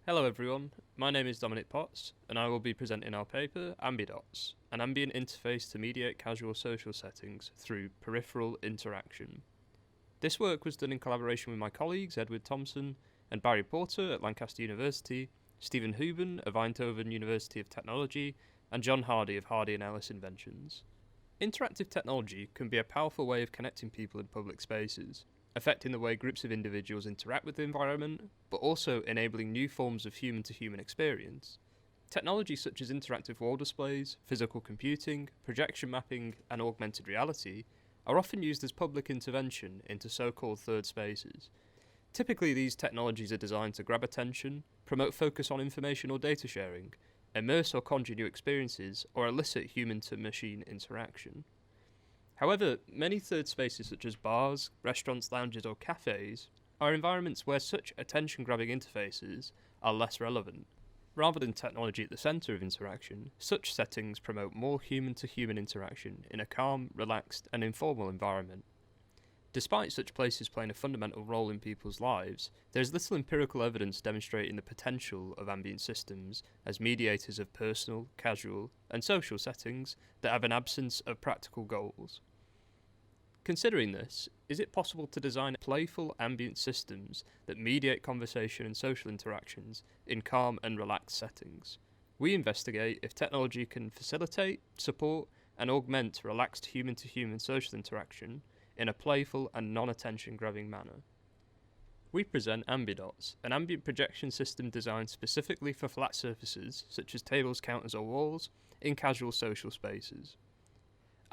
Hello everyone, my name is Dominic Potts, and I will be presenting our paper, AmbiDots, an ambient interface to mediate casual social settings through peripheral interaction. This work was done in collaboration with my colleagues Edward Thompson and Barry Porter at Lancaster University, Stephen Huben of Eindhoven University of Technology, and John Hardy of Hardy and Ellis Inventions. Interactive technology can be a powerful way of connecting people in public spaces, affecting the way groups of individuals interact with the environment, but also enabling new forms of human-to-human experience. Technology such as interactive wall displays, physical computing, projection mapping, and augmented reality are often used as public intervention into so-called third spaces. Typically, these technologies are designed to grab attention, promote focus on information or data sharing, immerse or conjure new experiences, or elicit human-to-machine interaction. However, many third spaces such as bars, restaurants, lounges or cafes are environments where such attention-grabbing interfaces are less relevant. Rather than technology at the centre of interaction, such settings promote more human-to-human interaction in a calm, relaxed and informal environment. Despite such places playing a fundamental role in people's lives, there is little empirical evidence demonstrating the potential of ambient systems as mediators of personal, casual and social settings that have an absence of practical goals. Considering this, is it possible to design playful ambient systems that mediate conversation and social interactions in calm and relaxed settings? We investigate if technology can facilitate, support, and augment relaxed human-to-human social interaction in a playful and non-attention grabbing manner. We present AmbiDots, an ambient projection system designed specifically for flat surfaces such as tables, counters or walls in casual social spaces.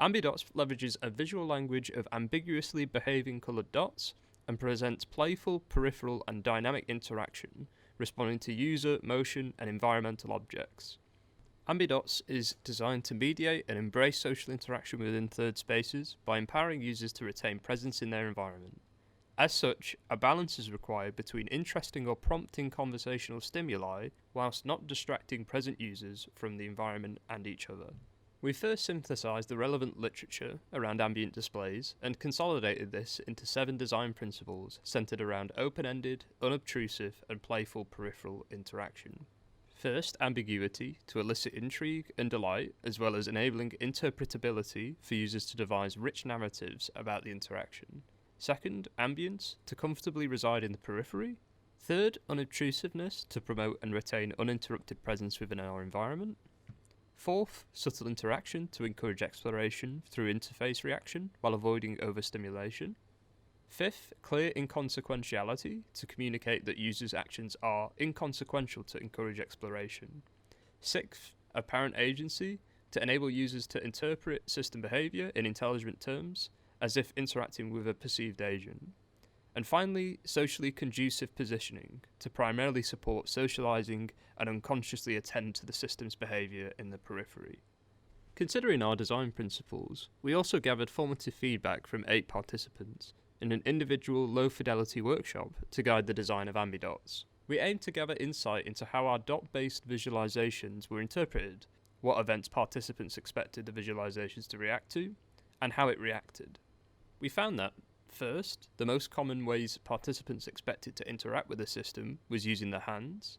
AmbiDots leverages a visual language of ambiguously behaving coloured dots and presents playful, peripheral and dynamic interaction, responding to user, motion and environmental objects. AmbiDots is designed to mediate and embrace social interaction within third spaces by empowering users to retain presence in their environment. As such, a balance is required between interesting or prompting conversational stimuli whilst not distracting present users from the environment and each other. We first synthesized the relevant literature around ambient displays and consolidated this into 7 design principles centered around open-ended, unobtrusive, and playful peripheral interaction. First, ambiguity, to elicit intrigue and delight, as well as enabling interpretability for users to devise rich narratives about the interaction. Second, ambience, to comfortably reside in the periphery. Third, unobtrusiveness, to promote and retain uninterrupted presence within our environment. Fourth, subtle interaction to encourage exploration through interface reaction while avoiding overstimulation. Fifth, clear inconsequentiality to communicate that users' actions are inconsequential to encourage exploration. Sixth, apparent agency to enable users to interpret system behaviour in intelligent terms as if interacting with a perceived agent. And finally, socially conducive positioning to primarily support socialising and unconsciously attend to the system's behaviour in the periphery. Considering our design principles, we also gathered formative feedback from 8 participants in an individual low-fidelity workshop to guide the design of AmbiDots. We aimed to gather insight into how our dot-based visualizations were interpreted, what events participants expected the visualizations to react to, and how it reacted. We found that first, the most common ways participants expected to interact with the system was using their hands.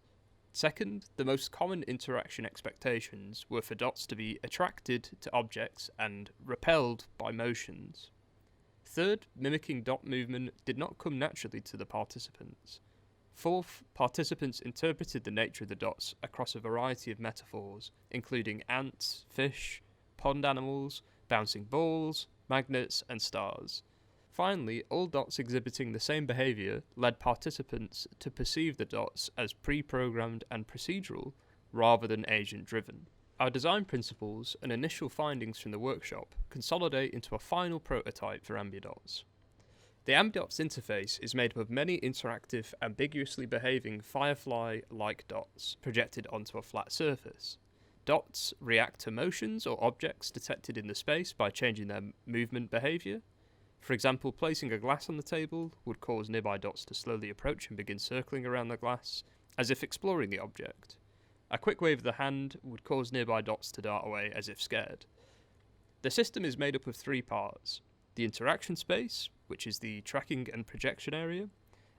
Second, the most common interaction expectations were for dots to be attracted to objects and repelled by motions. Third, mimicking dot movement did not come naturally to the participants. Fourth, participants interpreted the nature of the dots across a variety of metaphors, including ants, fish, pond animals, bouncing balls, magnets, and stars. Finally, all dots exhibiting the same behaviour led participants to perceive the dots as pre-programmed and procedural, rather than agent-driven. Our design principles and initial findings from the workshop consolidate into a final prototype for AmbiDots. The AmbiDots interface is made up of many interactive, ambiguously behaving firefly-like dots projected onto a flat surface. Dots react to motions or objects detected in the space by changing their movement behaviour. For example, placing a glass on the table would cause nearby dots to slowly approach and begin circling around the glass, as if exploring the object. A quick wave of the hand would cause nearby dots to dart away as if scared. The system is made up of 3 parts: the interaction space, which is the tracking and projection area,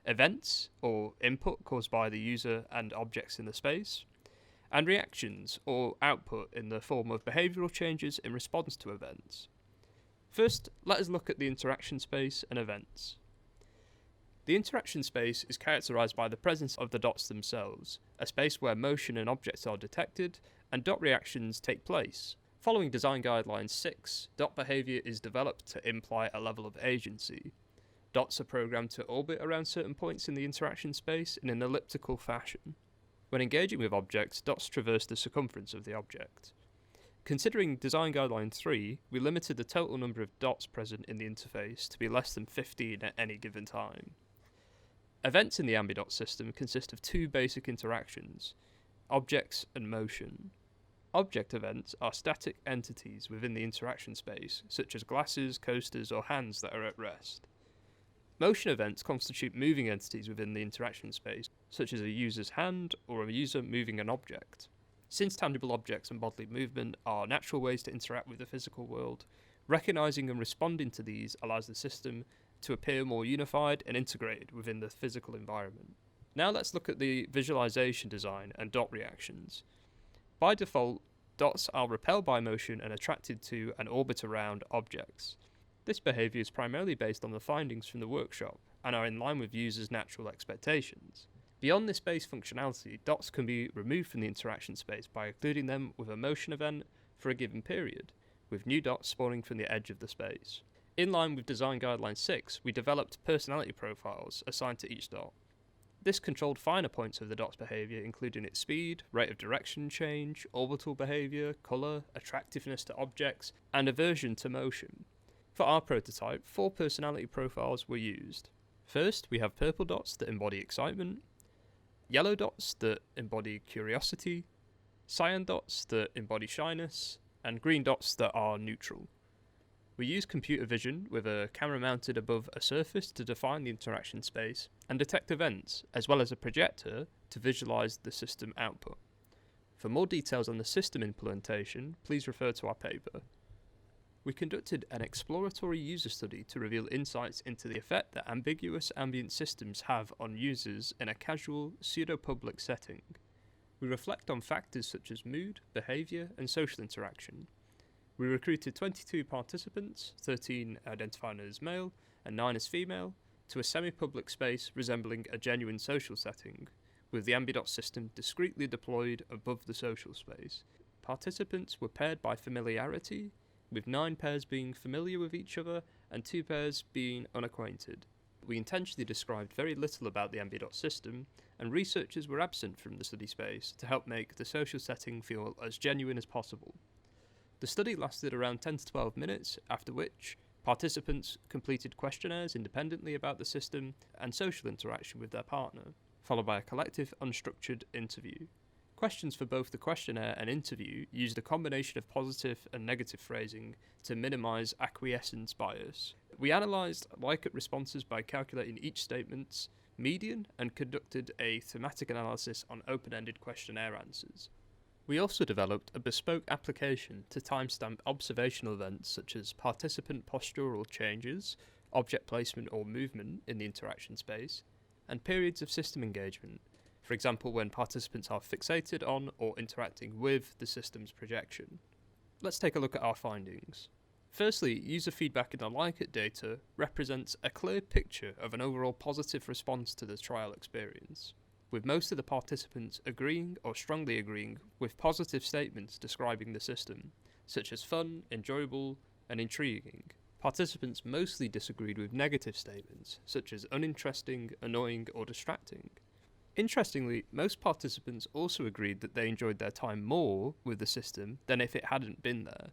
events, or input caused by the user and objects in the space, and reactions, or output in the form of behavioural changes in response to events. First, let us look at the interaction space and events. The interaction space is characterised by the presence of the dots themselves, a space where motion and objects are detected, and dot reactions take place. Following Design Guidelines 6, dot behaviour is developed to imply a level of agency. Dots are programmed to orbit around certain points in the interaction space in an elliptical fashion. When engaging with objects, dots traverse the circumference of the object. Considering Design Guideline 3, we limited the total number of dots present in the interface to be less than 15 at any given time. Events in the AmbiDots system consist of two basic interactions, objects and motion. Object events are static entities within the interaction space, such as glasses, coasters, or hands that are at rest. Motion events constitute moving entities within the interaction space, such as a user's hand or a user moving an object. Since tangible objects and bodily movement are natural ways to interact with the physical world, recognizing and responding to these allows the system to appear more unified and integrated within the physical environment. Now let's look at the visualization design and dot reactions. By default, dots are repelled by motion and attracted to and orbit around objects. This behaviour is primarily based on the findings from the workshop and are in line with users' natural expectations. Beyond this base functionality, dots can be removed from the interaction space by including them with a motion event for a given period, with new dots spawning from the edge of the space. In line with Design Guideline 6, we developed personality profiles assigned to each dot. This controlled finer points of the dot's behaviour, including its speed, rate of direction change, orbital behaviour, colour, attractiveness to objects, and aversion to motion. For our prototype, 4 personality profiles were used. First, we have purple dots that embody excitement, yellow dots that embody curiosity, cyan dots that embody shyness, and green dots that are neutral. We use computer vision with a camera mounted above a surface to define the interaction space and detect events, as well as a projector to visualize the system output. For more details on the system implementation, please refer to our paper. We conducted an exploratory user study to reveal insights into the effect that ambiguous ambient systems have on users in a casual, pseudo-public setting. We reflect on factors such as mood, behaviour, and social interaction. We recruited 22 participants, 13 identifying as male and 9 as female, to a semi-public space resembling a genuine social setting, with the AmbiDots system discreetly deployed above the social space. Participants were paired by familiarity, with 9 pairs being familiar with each other and 2 pairs being unacquainted. We intentionally described very little about the AmbiDots system, and researchers were absent from the study space to help make the social setting feel as genuine as possible. The study lasted around 10 to 12 minutes, after which participants completed questionnaires independently about the system and social interaction with their partner, followed by a collective unstructured interview. Questions for both the questionnaire and interview used a combination of positive and negative phrasing to minimise acquiescence bias. We analysed like-it responses by calculating each statement's median and conducted a thematic analysis on open-ended questionnaire answers. We also developed a bespoke application to timestamp observational events such as participant postural changes, object placement or movement in the interaction space, and periods of system engagement, for example when participants are fixated on or interacting with the system's projection. Let's take a look at our findings. Firstly, user feedback in the like-it data represents a clear picture of an overall positive response to the trial experience, with most of the participants agreeing or strongly agreeing with positive statements describing the system, such as fun, enjoyable, and intriguing. Participants mostly disagreed with negative statements, such as uninteresting, annoying, or distracting. Interestingly, most participants also agreed that they enjoyed their time more with the system than if it hadn't been there.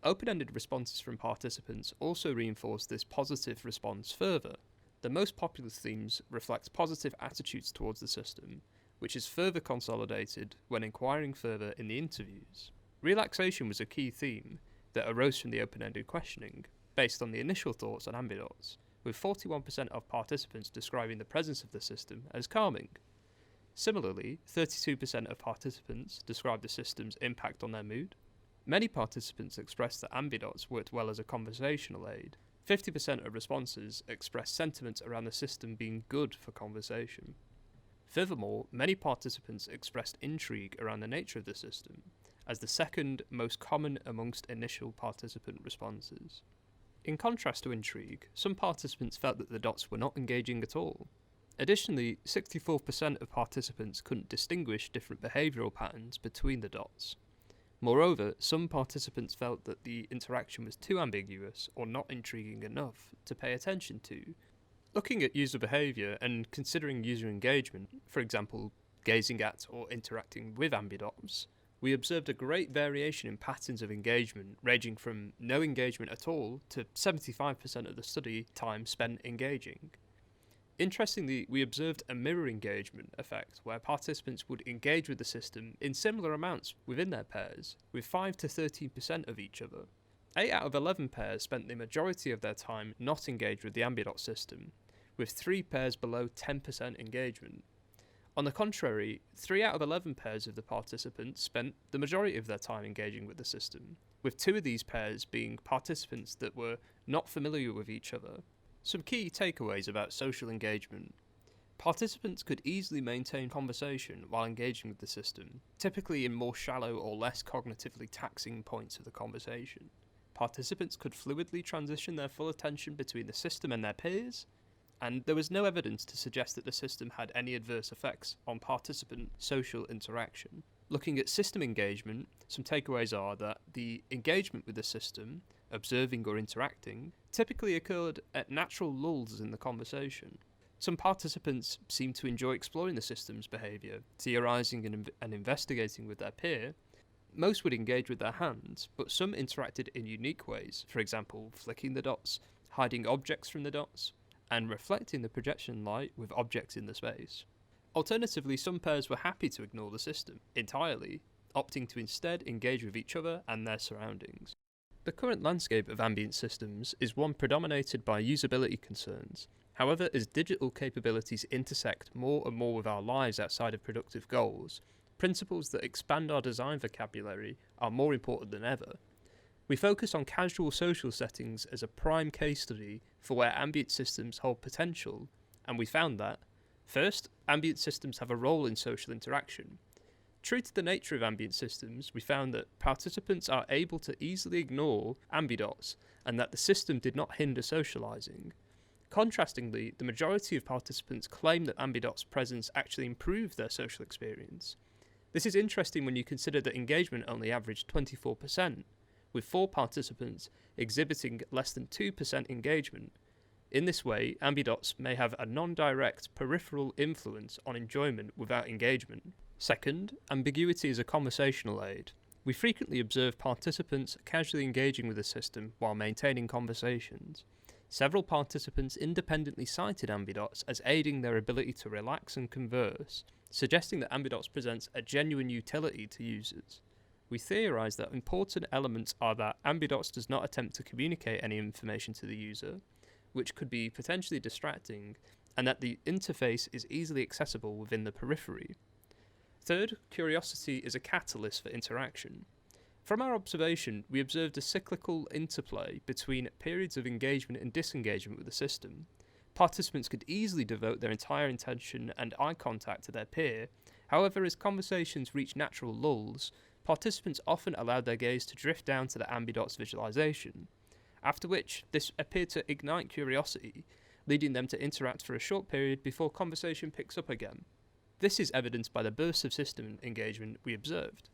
Open-ended responses from participants also reinforced this positive response further. The most popular themes reflect positive attitudes towards the system, which is further consolidated when inquiring further in the interviews. Relaxation was a key theme that arose from the open-ended questioning, based on the initial thoughts on AmbiDots, with 41% of participants describing the presence of the system as calming. Similarly, 32% of participants described the system's impact on their mood. Many participants expressed that AmbiDots worked well as a conversational aid, 50% of responses expressed sentiments around the system being good for conversation. Furthermore, many participants expressed intrigue around the nature of the system, as the second most common amongst initial participant responses. In contrast to intrigue, some participants felt that the dots were not engaging at all. Additionally, 64% of participants couldn't distinguish different behavioural patterns between the dots. Moreover, some participants felt that the interaction was too ambiguous or not intriguing enough to pay attention to. Looking at user behaviour and considering user engagement, for example, gazing at or interacting with AmbiDots, we observed a great variation in patterns of engagement, ranging from no engagement at all to 75% of the study time spent engaging. Interestingly, we observed a mirror engagement effect where participants would engage with the system in similar amounts within their pairs, with 5 to 13% of each other. 8 out of 11 pairs spent the majority of their time not engaged with the AmbiDots system, with 3 pairs below 10% engagement. On the contrary, 3 out of 11 pairs of the participants spent the majority of their time engaging with the system, with 2 of these pairs being participants that were not familiar with each other. Some key takeaways about social engagement. Participants could easily maintain conversation while engaging with the system, typically in more shallow or less cognitively taxing points of the conversation. Participants could fluidly transition their full attention between the system and their peers, and there was no evidence to suggest that the system had any adverse effects on participant social interaction. Looking at system engagement, some takeaways are that the engagement with the system, observing or interacting, typically occurred at natural lulls in the conversation. Some participants seemed to enjoy exploring the system's behaviour, theorising and investigating with their peer. Most would engage with their hands, but some interacted in unique ways, for example, flicking the dots, hiding objects from the dots, and reflecting the projection light with objects in the space. Alternatively, some pairs were happy to ignore the system entirely, opting to instead engage with each other and their surroundings. The current landscape of ambient systems is one predominated by usability concerns. However, as digital capabilities intersect more and more with our lives outside of productive goals, principles that expand our design vocabulary are more important than ever. We focus on casual social settings as a prime case study for where ambient systems hold potential, and we found that, first, ambient systems have a role in social interaction. True to the nature of ambient systems, we found that participants are able to easily ignore AmbiDots and that the system did not hinder socializing. Contrastingly, the majority of participants claim that AmbiDots' presence actually improved their social experience. This is interesting when you consider that engagement only averaged 24%, with 4 participants exhibiting less than 2% engagement. In this way, AmbiDots may have a non-direct peripheral influence on enjoyment without engagement. Second, ambiguity is a conversational aid. We frequently observe participants casually engaging with the system while maintaining conversations. Several participants independently cited AmbiDots as aiding their ability to relax and converse, suggesting that AmbiDots presents a genuine utility to users. We theorise that important elements are that AmbiDots does not attempt to communicate any information to the user, which could be potentially distracting, and that the interface is easily accessible within the periphery. Third, curiosity is a catalyst for interaction. From our observation, we observed a cyclical interplay between periods of engagement and disengagement with the system. Participants could easily devote their entire attention and eye contact to their peer. However, as conversations reached natural lulls, participants often allowed their gaze to drift down to the AmbiDots visualization, after which this appeared to ignite curiosity, leading them to interact for a short period before conversation picks up again. This is evidenced by the bursts of system engagement we observed.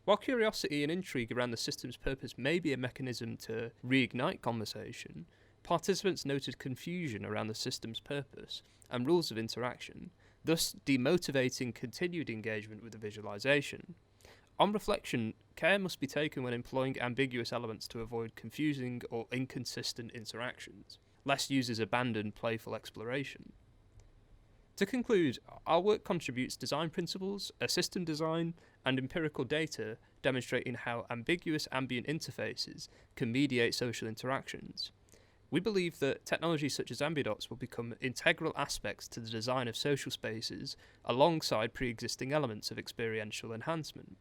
While curiosity and intrigue around the system's purpose may be a mechanism to reignite conversation, participants noted confusion around the system's purpose and rules of interaction, thus demotivating continued engagement with the visualization. On reflection, care must be taken when employing ambiguous elements to avoid confusing or inconsistent interactions, lest users abandon playful exploration. To conclude, our work contributes design principles, a system design, and empirical data demonstrating how ambiguous ambient interfaces can mediate social interactions. We believe that technologies such as AmbiDots will become integral aspects to the design of social spaces alongside pre-existing elements of experiential enhancement.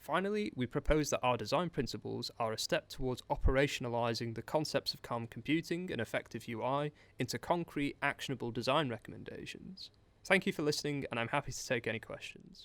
Finally, we propose that our design principles are a step towards operationalising the concepts of calm computing and effective UI into concrete, actionable design recommendations. Thank you for listening, and I'm happy to take any questions.